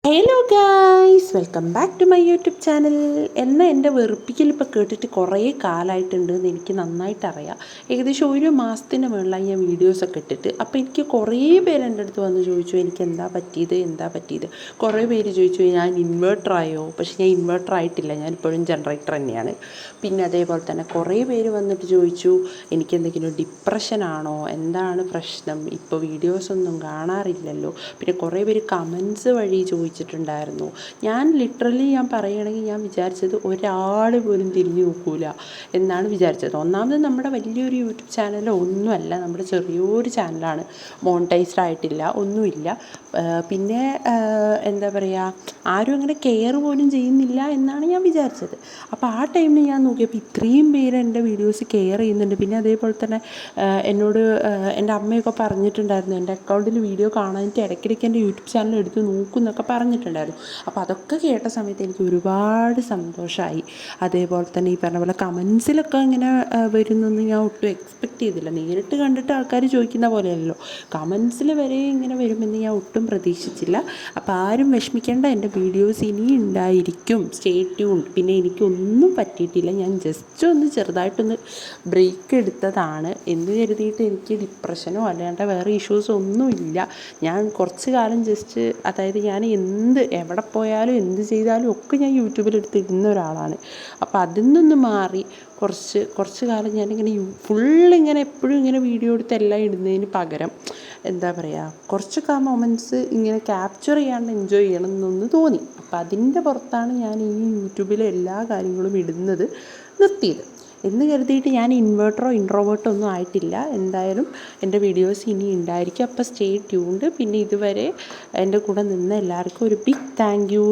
Hello guys, welcome back to my YouTube channel. എന്നാൽ എൻ്റെ വെറുപ്പിക്കൽ ഇപ്പോൾ കേട്ടിട്ട് കുറേ കാലമായിട്ടുണ്ട് എന്ന് എനിക്ക് നന്നായിട്ടറിയാം. ഏകദേശം ഒരു മാസത്തിന് മുകളിലായി ഞാൻ വീഡിയോസൊക്കെ ഇട്ടിട്ട്. അപ്പോൾ എനിക്ക് കുറേ പേര് എൻ്റെ അടുത്ത് വന്ന് ചോദിച്ചു എനിക്ക് എന്താ പറ്റിയത്. കുറേ പേര് ചോദിച്ചു ഞാൻ ഇൻവേർട്ടറായോ. പക്ഷേ ഞാൻ ഇൻവേർട്ടർ ആയിട്ടില്ല, ഞാൻ ഇപ്പോഴും ജനറേറ്റർ തന്നെയാണ്. പിന്നെ അതേപോലെ തന്നെ കുറേ പേര് വന്നിട്ട് ചോദിച്ചു എനിക്കെന്തെങ്കിലും ഡിപ്രഷനാണോ, എന്താണ് പ്രശ്നം, ഇപ്പോൾ വീഡിയോസൊന്നും കാണാറില്ലല്ലോ. പിന്നെ കുറേ പേര് കമൻസ് വഴി ചോദിച്ചിട്ടുണ്ടായിരുന്നു. ഞാൻ പറയുകയാണെങ്കിൽ ഞാൻ വിചാരിച്ചത് ഒരാൾ പോലും തിരിഞ്ഞു നോക്കൂല എന്നാണ് വിചാരിച്ചത്. ഒന്നാമത് നമ്മുടെ വലിയൊരു യൂട്യൂബ് ചാനൽ ഒന്നുമല്ല, നമ്മുടെ ചെറിയൊരു ചാനലാണ്, മോണിറ്റൈസ്ഡ് ആയിട്ടില്ല, ഒന്നുമില്ല. പിന്നെ എന്താ പറയുക, ആരും അങ്ങനെ കെയർ പോലും ചെയ്യുന്നില്ല എന്നാണ് ഞാൻ വിചാരിച്ചത്. അപ്പോൾ ആ ടൈമിൽ ഞാൻ നോക്കിയപ്പോൾ ഇത്രയും പേര് എൻ്റെ വീഡിയോസ് കെയർ ചെയ്യുന്നുണ്ട്. പിന്നെ അതേപോലെ തന്നെ എന്നോട് എൻ്റെ അമ്മയൊക്കെ പറഞ്ഞിട്ടുണ്ടായിരുന്നു എൻ്റെ അക്കൗണ്ടിൽ വീഡിയോ കാണാനായിട്ട് ഇടയ്ക്കിടയ്ക്ക് എൻ്റെ യൂട്യൂബ് ചാനൽ എടുത്ത് നോക്കും എന്നൊക്കെ പറഞ്ഞിട്ടുണ്ടായിരുന്നു. അപ്പോൾ അതൊക്കെ കേട്ട സമയത്ത് എനിക്ക് ഒരുപാട് സന്തോഷമായി. അതേപോലെ തന്നെ ഈ പറഞ്ഞ പോലെ കമൻസിലൊക്കെ ഇങ്ങനെ വരുന്നൊന്നും ഞാൻ ഒട്ടും എക്സ്പെക്റ്റ് ചെയ്തില്ല. നേരിട്ട് കണ്ടിട്ട് ആൾക്കാർ ചോദിക്കുന്ന പോലെയല്ലോ, കമൻസിൽ വരെ ഇങ്ങനെ വരുമെന്ന് ഞാൻ ഒട്ടും പ്രതീക്ഷിച്ചില്ല. അപ്പോൾ ആരും വിഷമിക്കേണ്ട, എൻ്റെ വീഡിയോസ് ഇനി ഉണ്ടായിരിക്കും, സ്റ്റേ ട്യൂൺ. പിന്നെ എനിക്കൊന്നും പറ്റിയിട്ടില്ല, ഞാൻ ജസ്റ്റ് ഒന്ന് ചെറുതായിട്ടൊന്ന് ബ്രേക്ക് എടുത്തതാണ് എന്ന് കരുതിയിട്ട് എനിക്ക് ഡിപ്രഷനോ അല്ലാണ്ട് വേറെ ഇഷ്യൂസോ ഒന്നുമില്ല. ഞാൻ കുറച്ച് കാലം ജസ്റ്റ്, അതായത് ഞാൻ എവിടെ പോയാലും എന്ത് ചെയ്താലും ഒക്കെ ഞാൻ യൂട്യൂബിലെടുത്ത് ഇടുന്ന ഒരാളാണ്. അപ്പോൾ അതിൽ നിന്നൊന്ന് മാറി കുറച്ച് കാലം ഞാനിങ്ങനെ ഫുള്ളിങ്ങനെ എപ്പോഴും ഇങ്ങനെ വീഡിയോ എടുത്ത് എല്ലാം ഇടുന്നതിന് പകരം എന്താ പറയുക, കുറച്ചൊക്കെ ആ മൊമെൻറ്റ്സ് ഇങ്ങനെ ക്യാപ്ചർ ചെയ്യാണ്ട് എൻജോയ് ചെയ്യണം എന്നൊന്ന് തോന്നി. അപ്പോൾ അതിൻ്റെ പുറത്താണ് ഞാൻ ഈ യൂട്യൂബിലെ എല്ലാ കാര്യങ്ങളും ഇടുന്നത് നിർത്തിയത്. എന്ന് കരുതിയിട്ട് ഞാൻ ഇൻവേർട്ടറോ ഇൻട്രോവേർട്ടോ ഒന്നും ആയിട്ടില്ല. എന്തായാലും എൻ്റെ വീഡിയോസ് ഇനി ഉണ്ടായിരിക്കും. അപ്പോൾ സ്റ്റേ ട്യൂൺഡ്. പിന്നെ ഇതുവരെ എൻ്റെ കൂടെ നിന്ന എല്ലാവർക്കും ഒരു ബിഗ് താങ്ക് യു.